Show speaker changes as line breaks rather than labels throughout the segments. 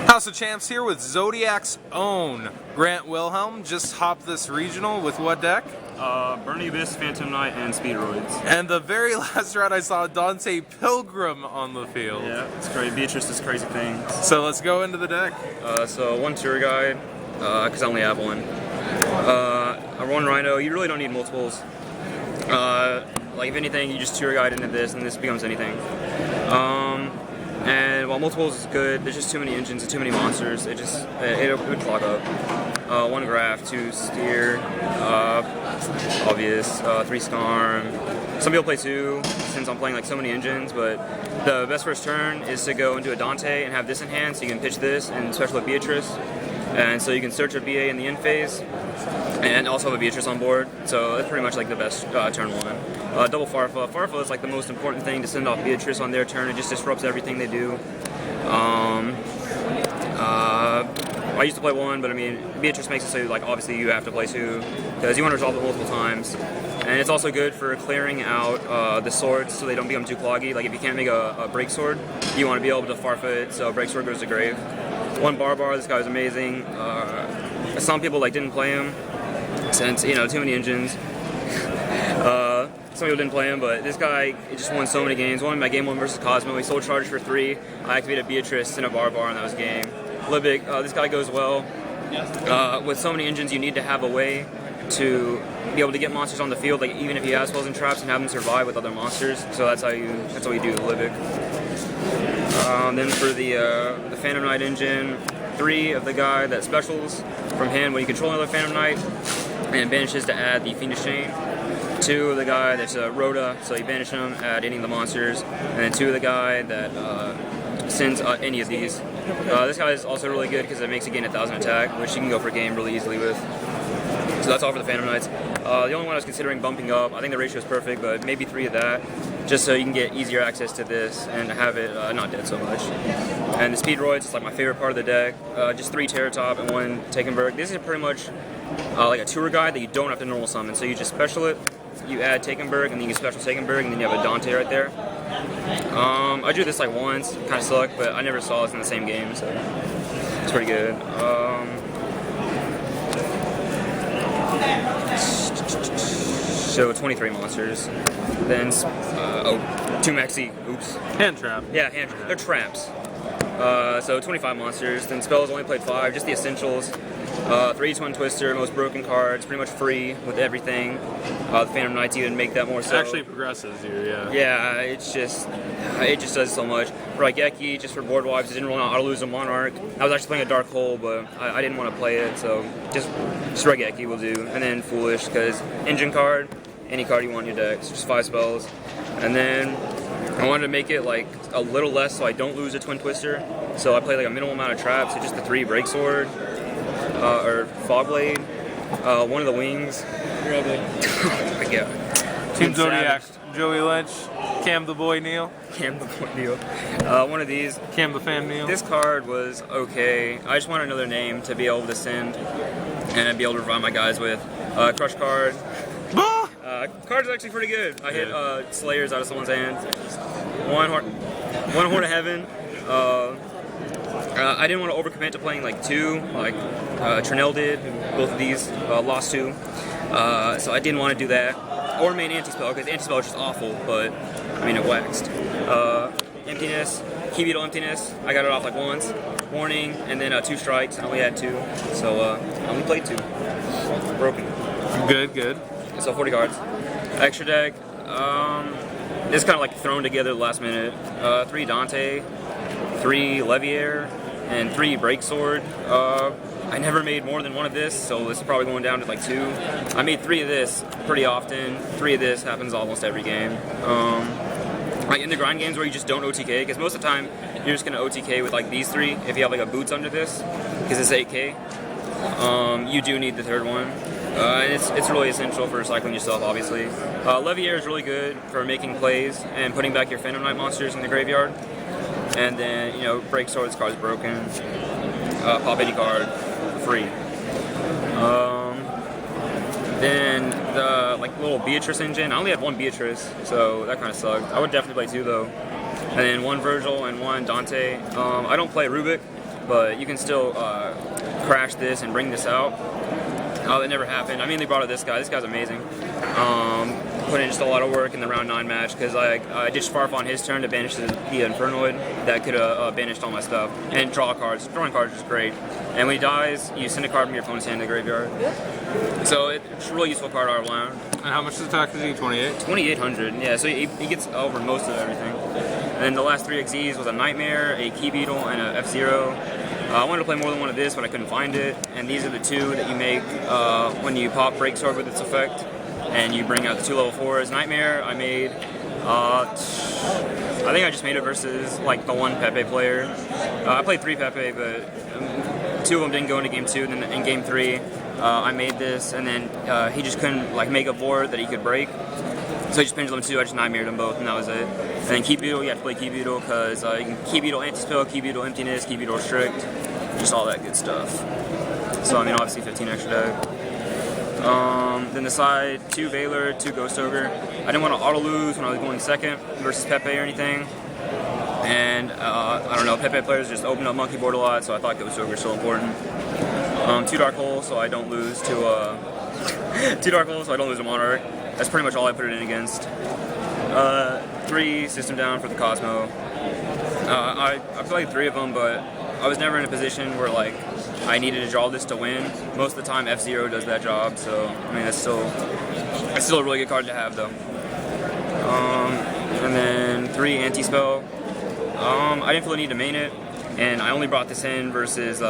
House of Champs here with Zodiac's own Grant Wilhelm. Just hopped this regional with what deck?
Burning Abyss, Phantom Knight, and Speedroids.
And the very last round I saw Dante PILGRIM on the field.
Yeah, it's great. Beatrice does crazy things.
So let's go into the deck.
So one tour guide, because I only have one. One Rhino. You really don't need multiples. Like if anything, you just tour guide into this, and this becomes anything. And while multiples is good, there's just too many engines and too many monsters. It would clog up. One Graph, two Steer, obvious, three Skarm. Some people play two, since I'm playing like so many engines, but the best first turn is to go into a Dante and have this in hand, so you can pitch this and special with Beatrice. And so you can search a BA in the end phase, and also have a Beatrice on board. So that's pretty much like the best turn one. Double Farfa. Farfa is like the most important thing to send off Beatrice on their turn. It just disrupts everything they do. I used to play one, but I mean, Beatrice makes it so like obviously you have to play two because you want to resolve it multiple times. And it's also good for clearing out the swords so they don't become too cloggy. Like if you can't make a break sword, you want to be able to Farfa it so break sword goes to grave. One Barbar, this guy was amazing. Some people like didn't play him since too many engines. Some people didn't play him, but this guy just won so many games. Won my game 1 versus Cosmo. He sold charge for 3. I activated Beatrice and a Barbar, and that was game. Libik, this guy goes well. With so many engines, you need to have a way to be able to get monsters on the field, like even if he has spells and traps, and have them survive with other monsters. So that's what we do with Libik. Then for the Phantom Knight engine, 3 of the guy that specials from hand when you control another Phantom Knight, and banishes to add the Fiendish Chain. 2 of the guy that's Rhoda, so you banish him, add any of the monsters, and then 2 of the guy that sends any of these. This guy is also really good because it makes you gain 1,000 attack, which you can go for game really easily with. So that's all for the Phantom Knights. The only one I was considering bumping up, I think the ratio is perfect, but maybe 3 of that, just so you can get easier access to this and have it not dead so much. And the Speedroids is like my favorite part of the deck. Just 3 Terratop and 1 Takenberg. This is pretty much like a tour guide that you don't have to normal summon. So you just special it, you add Takenberg, and then you can special Takenberg, and then you have a Dante right there. I drew this like once, kind of sucked, but I never saw this in the same game, so it's pretty good. So 23 monsters. Then 2 Maxi. Oops.
Hand trap.
Yeah, hand trap. They're traps. So 25 monsters. Then spells only played 5, just the essentials. 3 Twin Twister, most broken cards, pretty much free with everything. The Phantom Knights even make that more so.
It actually progresses you, yeah.
Yeah, it just does so much. Raigeki, just for board wipes, I didn't really want to lose a Monarch. I was actually playing a Dark Hole, but I didn't want to play it, so just Raigeki will do. And then Foolish, because engine card, any card you want in your deck, so just 5 spells. And then I wanted to make it like a little less so I don't lose a Twin Twister. So I played like a minimal amount of traps, so just the 3 Break Sword, or Fogblade, 1 of the Wings.
Really?
Oh my god.
Team Zodiac, Joey Lynch, Cam the Boy Neil.
Cam the Boy Neil. 1 of these.
Cam the Fan Neil.
This card was okay. I just want another name to be able to send and be able to revive my guys with. Crush card. Card's actually pretty good. I hit Slayers out of someone's hand. One Horn of Heaven. I didn't want to overcommit to playing like 2, like Trinell did. Both of these lost 2. So I didn't want to do that. Or main Anti-Spell, because Anti-Spell is just awful, but I mean it waxed. Emptiness, Key Beetle Emptiness. I got it off like once. Warning, and then 2 strikes. I only had 2. So I only played 2. Broken.
Good.
So 40 cards. Extra deck. This is kind of like thrown together last minute. 3 Dante, 3 Leviair, and 3 Break Sword. I never made more than 1 of this, so this is probably going down to like 2. I made 3 of this pretty often. 3 of this happens almost every game. Like in the grind games where you just don't OTK, because most of the time you're just going to OTK with like these 3 if you have like a Boots under this, because it's 8k. You do need the 3rd one. And it's really essential for recycling yourself, obviously. Leviair is really good for making plays and putting back your Phantom Knight monsters in the graveyard. And then, Break Sword, this card's broken. Pop any card for free. Then the little Beatrice engine, I only had 1 Beatrice, so that kind of sucked. I would definitely play 2 though. And then 1 Virgil and 1 Dante. I don't play Rubik, but you can still crash this and bring this out. That never happened. I mainly brought out this guy. This guy's amazing. Put in just a lot of work in the round 9 match because I did Sparf on his turn to banish the Infernoid that could have banished all my stuff and draw cards. Drawing cards is great. And when he dies, you send a card from your opponent's hand to the graveyard. So it's a really useful card all around.
And how much does attack is he? 28?
2,800, yeah, so he gets over most of everything. And then the last 3 XZs was a Nightmare, a Key Beetle, and a F-Zero. I wanted to play more than one of this, but I couldn't find it. And these are the 2 that you make when you pop Break Sword with its effect, and you bring out the 2 level 4s. Nightmare, I made, I think I just made it versus like the 1 Pepe player. I played 3 Pepe, but 2 of them didn't go into game 2. And then in game 3, I made this, and then he just couldn't like make a board that he could break. So I just Pendulum 2, I just Nightmared them both, and that was it. And then Key Beetle, you have to play Key Beetle because you can Key Beetle Anti-Spell, Key Beetle Emptiness, Key Beetle Restrict, just all that good stuff. So I mean, obviously 15 extra deck. Then the side, 2 Veiler, 2 Ghost Ogre. I didn't want to auto-lose when I was going second versus Pepe or anything. And I don't know, Pepe players just open up Monkey Board a lot, so I thought Ghost Ogre was so important. 2 Dark Hole, so I don't lose to 2 Dark Hole, so I don't lose to Monarch. That's pretty much all I put it in against. 3 System Down for the Cosmo. I played 3 of them, but I was never in a position where like I needed to draw this to win. Most of the time F-Zero does that job, so I mean that's still a really good card to have though. And then 3 Anti-Spell. I didn't feel the need to main it, and I only brought this in versus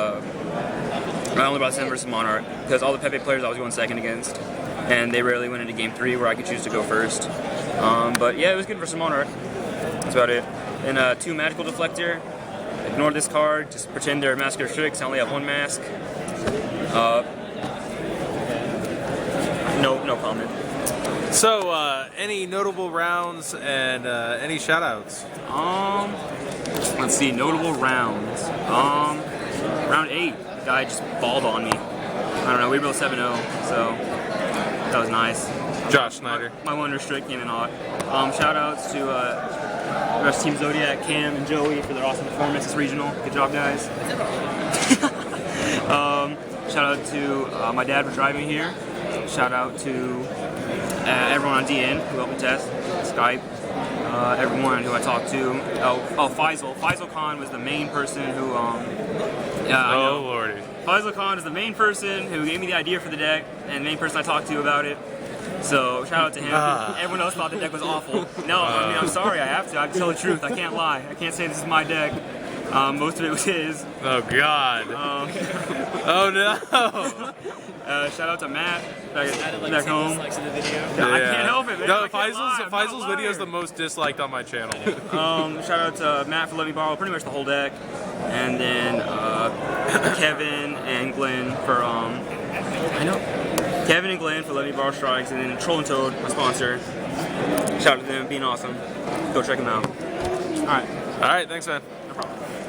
Monarch because all the Pepe players I was going second against, and they rarely went into game 3 where I could choose to go first. But yeah, it was good versus Monarch. That's about it. And 2 Magical Deflector. Ignore this card. Just pretend they're Massacre Tricks. I only have 1 mask. No comment.
So, any notable rounds and any shoutouts?
Let's see, notable rounds. Round 8, guy just balled on me. I don't know, we were both 7-0, so that was nice.
Josh Snyder.
My 1 restrict came in hot. Shoutouts to the rest of Team Zodiac, Cam and Joey for their awesome performance this regional. Good job, guys. Shout out to my dad for driving here. Shout out to everyone on DN who helped me test, Skype, everyone who I talked to. Oh, Faisal. Faisal Khan was the main person who,
oh, lordy.
Faisal Khan is the main person who gave me the idea for the deck, and the main person I talked to about it. So, shout out to him. Everyone else thought the deck was awful. No, I mean, I'm sorry, I have to. I have to tell the truth. I can't lie. I can't say this is my deck. Most of it was his.
Oh, God. Oh, no.
Shout out to Matt back home.
Dislikes in the video.
Yeah. I can't help it, man.
No, Faisal's video is the most disliked on my channel.
Shout out to Matt for letting me borrow pretty much the whole deck. And then Kevin and Glenn for, Kevin and Glenn for letting me borrow strikes. And then Troll and Toad, my sponsor. Shout out to them, being awesome. Go check them out. Alright.
Alright, thanks, man.
No problem.